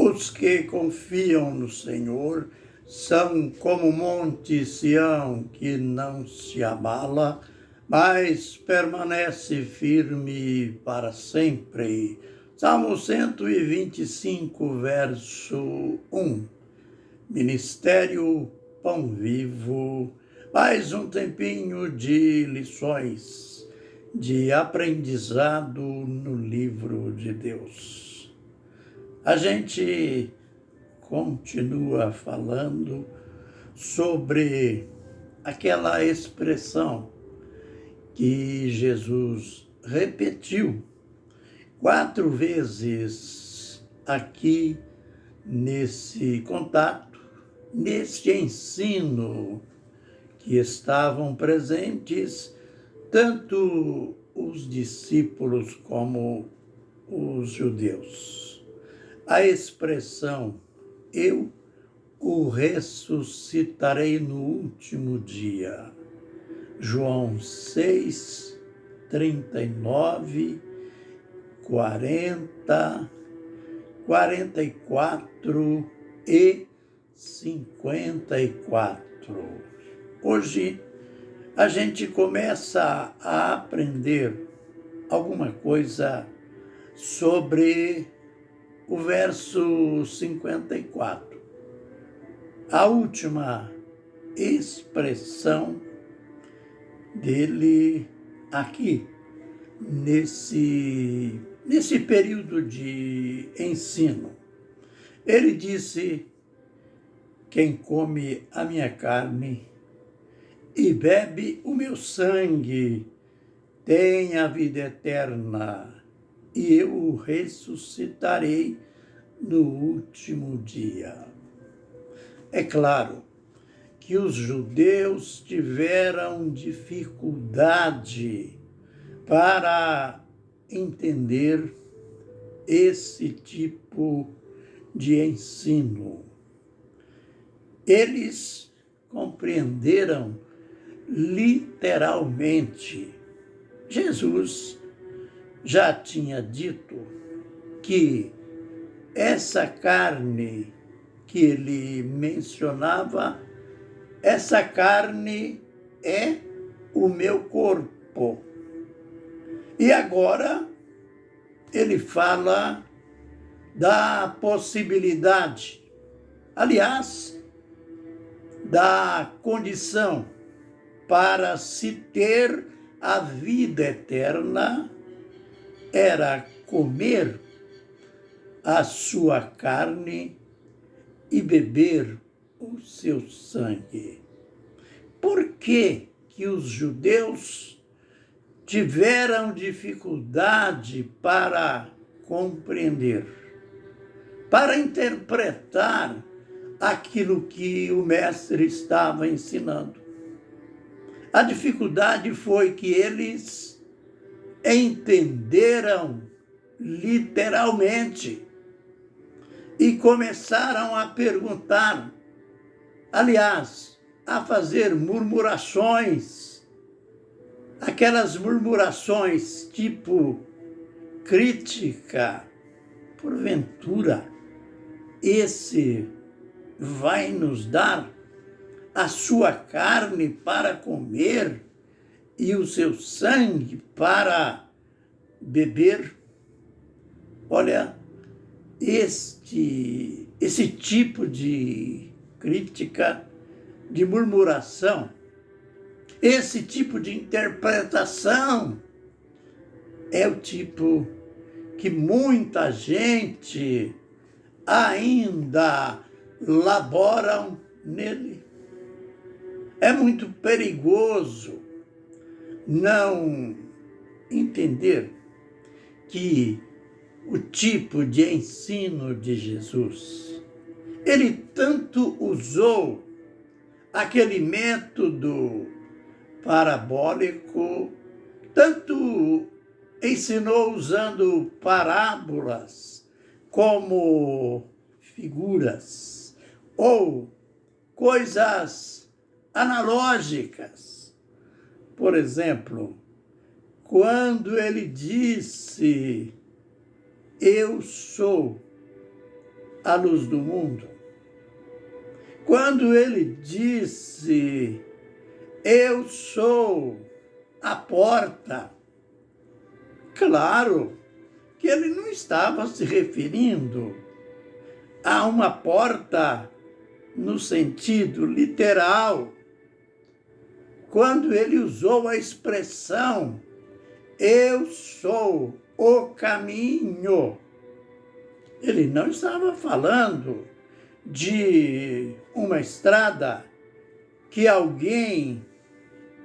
Os que confiam no Senhor são como o monte Sião, que não se abala, mas permanece firme para sempre. Salmo 125, verso 1. Ministério Pão Vivo, mais um tempinho de lições, de aprendizado no livro de Deus. A gente continua falando sobre aquela expressão que Jesus repetiu 4 vezes aqui nesse contato, neste ensino que estavam presentes tanto os discípulos como os judeus. A expressão "eu o ressuscitarei no último dia", João 6, 39, 40, 44 e 54. Hoje a gente começa a aprender alguma coisa sobre o verso 54. A última expressão dele aqui, nesse período de ensino. Ele disse: "Quem come a minha carne e bebe o meu sangue tem a vida eterna, e eu o ressuscitarei no último dia." É claro que os judeus tiveram dificuldade para entender esse tipo de ensino. Eles compreenderam literalmente. Jesus já tinha dito que essa carne que ele mencionava, essa carne é o meu corpo. E agora ele fala da possibilidade, aliás, da condição para se ter a vida eterna era comer a sua carne e beber o seu sangue. Por que os judeus tiveram dificuldade para compreender, para interpretar aquilo que o mestre estava ensinando? A dificuldade foi que eles entenderam literalmente e começaram a perguntar, aliás, a fazer murmurações, aquelas murmurações tipo crítica. Porventura, esse vai nos dar a sua carne para comer e o seu sangue para beber? Olha, esse tipo de crítica, de murmuração, esse tipo de interpretação é o tipo que muita gente ainda laboram nele. É muito perigoso não entender que o tipo de ensino de Jesus, ele tanto usou aquele método parabólico, tanto ensinou usando parábolas como figuras ou coisas analógicas. Por exemplo, quando ele disse: "Eu sou a luz do mundo. Quando ele disse, eu sou a porta, claro que ele não estava se referindo a uma porta no sentido literal. Quando ele usou a expressão, eu sou o caminho, ele não estava falando de uma estrada que alguém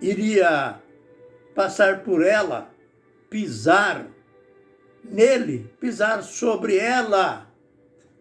iria passar por ela, pisar nele, pisar sobre ela.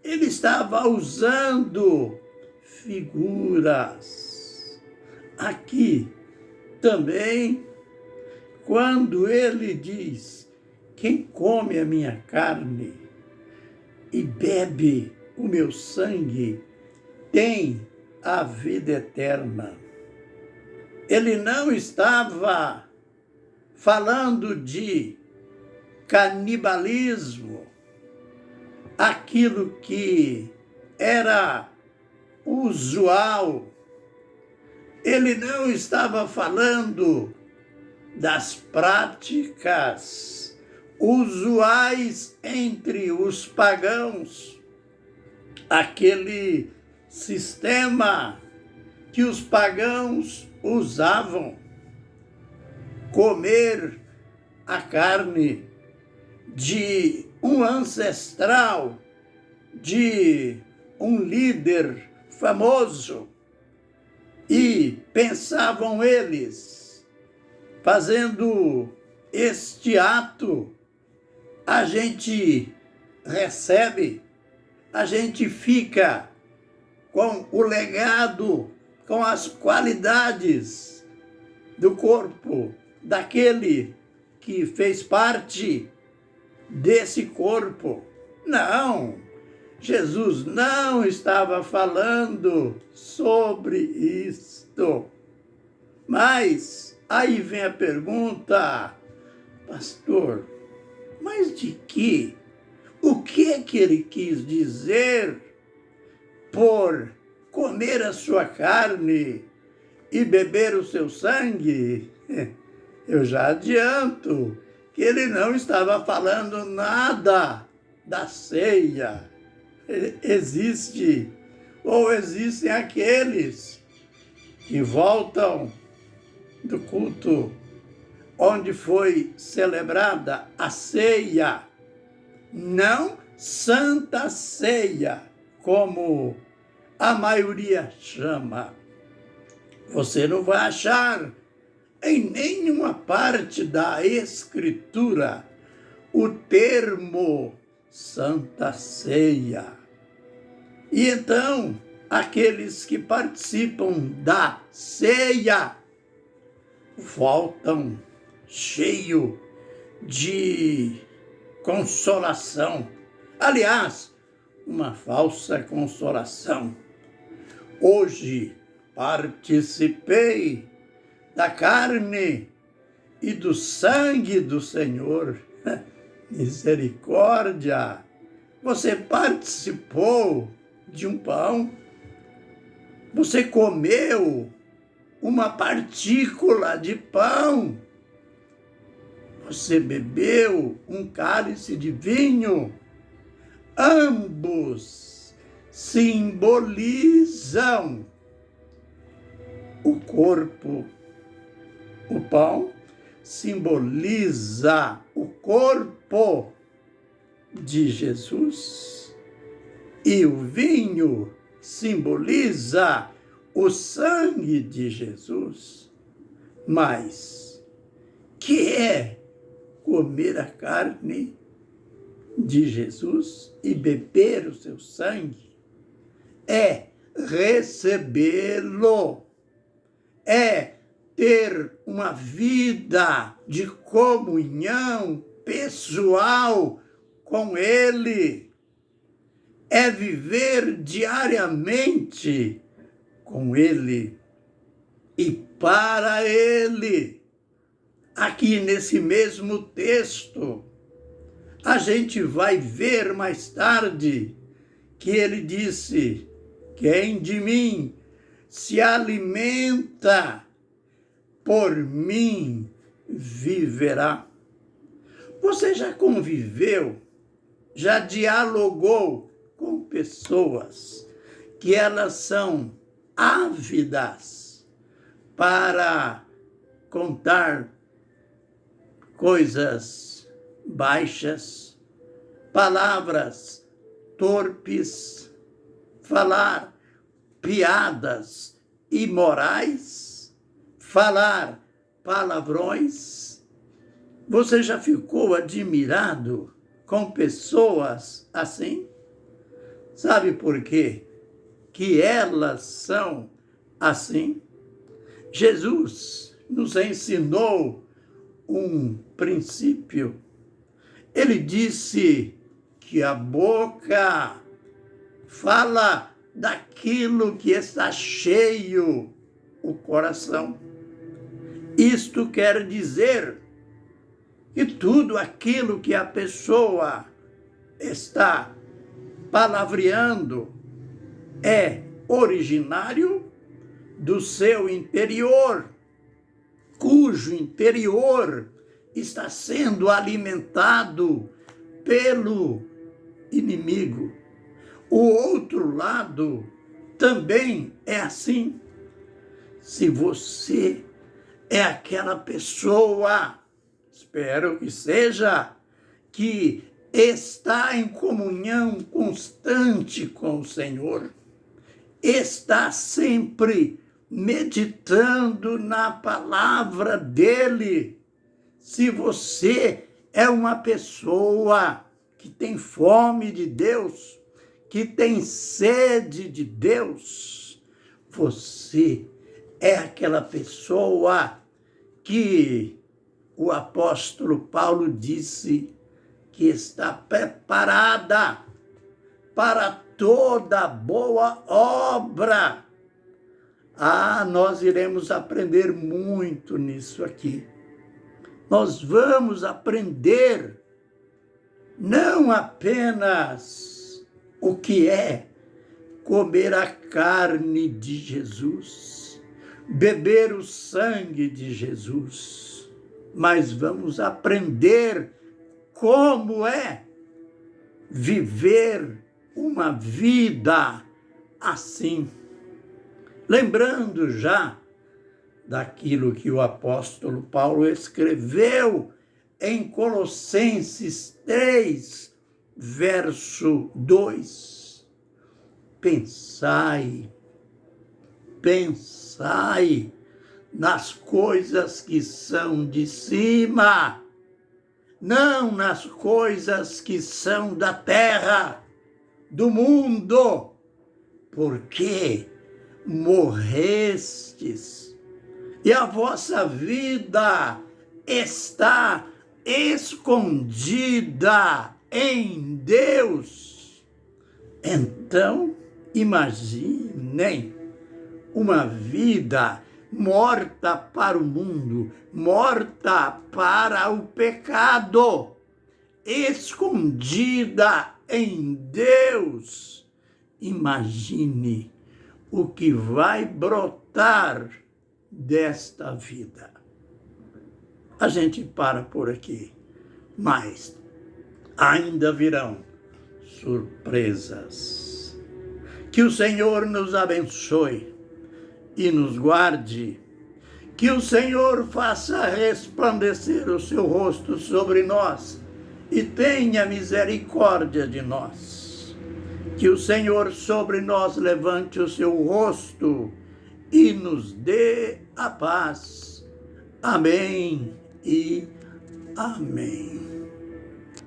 Ele estava usando figuras. Aqui também, quando ele diz, quem come a minha carne e bebe o meu sangue, tem a vida eterna. Ele não estava falando de canibalismo, aquilo que era usual. Ele não estava falando das práticas usuais entre os pagãos, aquele sistema que os pagãos usavam, comer a carne de um ancestral, de um líder famoso, e pensavam eles, fazendo este ato, a gente recebe, a gente fica com o legado, com as qualidades do corpo daquele que fez parte desse corpo. Não, Jesus não estava falando sobre isto. Mas aí vem a pergunta, pastor, mas de que? O que é que ele quis dizer por comer a sua carne e beber o seu sangue? Eu já adianto que ele não estava falando nada da ceia. Existem aqueles que voltam do culto onde foi celebrada a ceia, não Santa Ceia, como a maioria chama. Você não vai achar em nenhuma parte da Escritura o termo Santa Ceia. E então, aqueles que participam da ceia voltam cheio de consolação. Aliás, uma falsa consolação. Hoje participei da carne e do sangue do Senhor. Misericórdia! Você participou de um pão? Você comeu uma partícula de pão? Você bebeu um cálice de vinho? Ambos simbolizam o corpo. O pão simboliza o corpo de Jesus e o vinho simboliza o sangue de Jesus. Mas que é comer a carne de Jesus e beber o seu sangue? É recebê-lo, é ter uma vida de comunhão pessoal com Ele, é viver diariamente com Ele e para Ele. Aqui nesse mesmo texto, a gente vai ver mais tarde que ele disse: quem de mim se alimenta, por mim viverá. Você já conviveu, já dialogou com pessoas que elas são ávidas para contar coisas baixas, palavras torpes, falar piadas imorais, falar palavrões? Você já ficou admirado com pessoas assim? Sabe por quê que elas são assim? Jesus nos ensinou um princípio. Ele disse que a boca fala daquilo que está cheio o coração. Isto quer dizer que tudo aquilo que a pessoa está palavreando é originário do seu interior, cujo interior está sendo alimentado pelo inimigo. O outro lado também é assim. Se você é aquela pessoa, espero que seja, que está em comunhão constante com o Senhor, está sempre meditando na palavra dele. Se você é uma pessoa que tem fome de Deus, que tem sede de Deus, você é aquela pessoa que o apóstolo Paulo disse que está preparada para toda boa obra. Nós iremos aprender muito nisso aqui. Nós vamos aprender não apenas o que é comer a carne de Jesus, beber o sangue de Jesus, mas vamos aprender como é viver uma vida assim. Lembrando já daquilo que o apóstolo Paulo escreveu em Colossenses 3, verso 2. Pensai nas coisas que são de cima, não nas coisas que são da terra, do mundo, porque morrestes e a vossa vida está escondida em Deus. Então, imaginem uma vida morta para o mundo, morta para o pecado, escondida em Deus. Imagine o que vai brotar desta vida. A gente para por aqui, mas ainda virão surpresas. Que o Senhor nos abençoe e nos guarde. Que o Senhor faça resplandecer o seu rosto sobre nós e tenha misericórdia de nós. Que o Senhor sobre nós levante o seu rosto e nos dê a paz. Amém e amém.